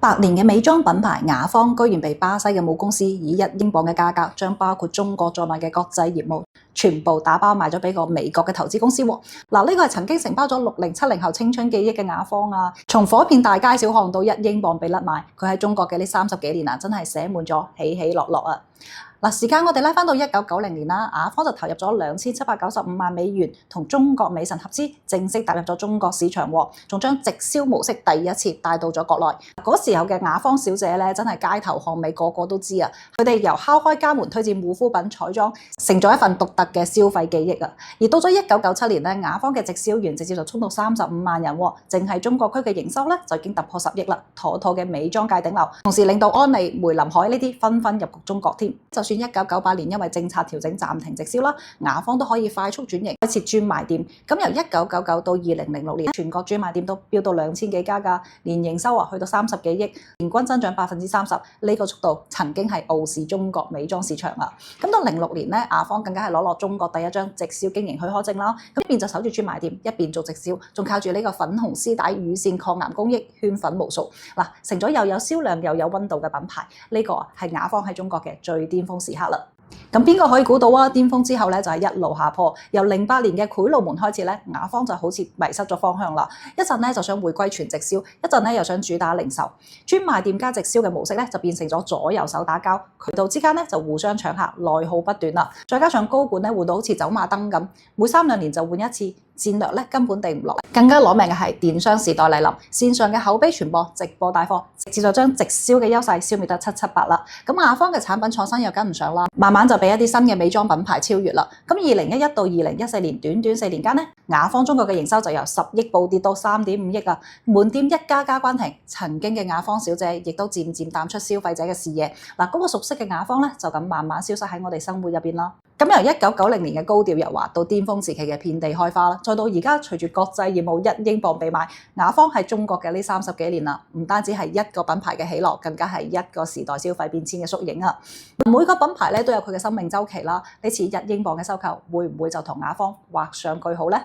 100年嘅美妝品牌雅芳，居然被巴西嘅母公司以1英鎊嘅價格，將包括中國在內嘅國際業務全部打包賣咗俾個美國嘅投資公司喎。嗱，呢個係曾經承包咗60、70後青春記憶嘅雅芳啊，從火遍大街小巷到1英鎊被甩賣，佢喺中國嘅呢30幾年啊，真係寫滿咗起起落落啊！嗱，時間我哋拉翻到1990年啦，雅芳就投入咗2795萬美元，同中國美神合資，正式踏入咗中國市場喎，仲將直銷模式第一次帶到咗國內。嗰時候嘅雅芳小姐咧，真係街頭巷尾個個都知啊！佢哋由敲開家門推薦護膚品、彩妝，成咗一份獨特嘅消費記憶啊！而到咗1997年咧，雅芳嘅直銷員直接就衝到35萬人喎，淨係中國區嘅營收咧就已經突破10億啦，妥妥嘅美妝界頂流，同時令到安利、梅林海呢啲紛紛入局中國添。就算1998年因為政策調整暫停直銷啦，雅芳都可以快速轉型開設專賣店。咁由1999到2006年，全國專賣店都飆到2000幾家㗎，年營收去到30幾億，年均增長30%，呢個速度曾經係傲視中國美妝市場啊！咁到06年咧，雅芳更加係攞落中國第一張直銷經營許可證啦。咁一邊就守住專賣店，一邊做直銷，仲靠住呢個粉紅絲帶乳腺抗癌公益圈粉無數。嗱，成咗又有銷量又有溫度嘅品牌，呢個係雅芳喺中國嘅最巔峰時刻啦。咁邊個可以估到啊？巔峰之後咧就係一路下坡，由08年嘅賄賂門開始咧，雅芳就好似迷失咗方向啦。一陣咧就想回歸全直銷，一陣咧又想主打零售，專賣店加直銷嘅模式咧就變成咗左右手打交，渠道之間咧就互相搶客，內耗不斷啦。再加上高管咧換到好似走馬燈咁，每3、2年就換一次。戰略咧根本定唔落嚟，更加攞命嘅係電商時代嚟臨，線上嘅口碑傳播、直播帶貨，直接就將直銷嘅優勢消滅得七七八啦。咁雅芳嘅產品創新又跟唔上啦，慢慢就俾一啲新嘅美妝品牌超越啦。咁2011到2014年短短4年間咧，雅芳中國嘅營收就由10億暴跌到3.5億啊，門店一家家關停，曾經嘅雅芳小姐亦都漸漸淡出消費者嘅視野。嗱，嗰個熟悉嘅雅芳咧就咁慢慢消失喺我哋生活入邊啦。咁由1990年嘅高調日華到巔峰時期嘅遍地開花啦，再到而家隨住國際業務1英鎊被賣，雅芳喺中國嘅呢30幾年啦，唔單止係一個品牌嘅起落，更加係一個時代消費變遷嘅縮影啊！每個品牌咧都有佢嘅生命週期啦，呢次1英鎊嘅收購會唔會就同雅芳畫上句號呢？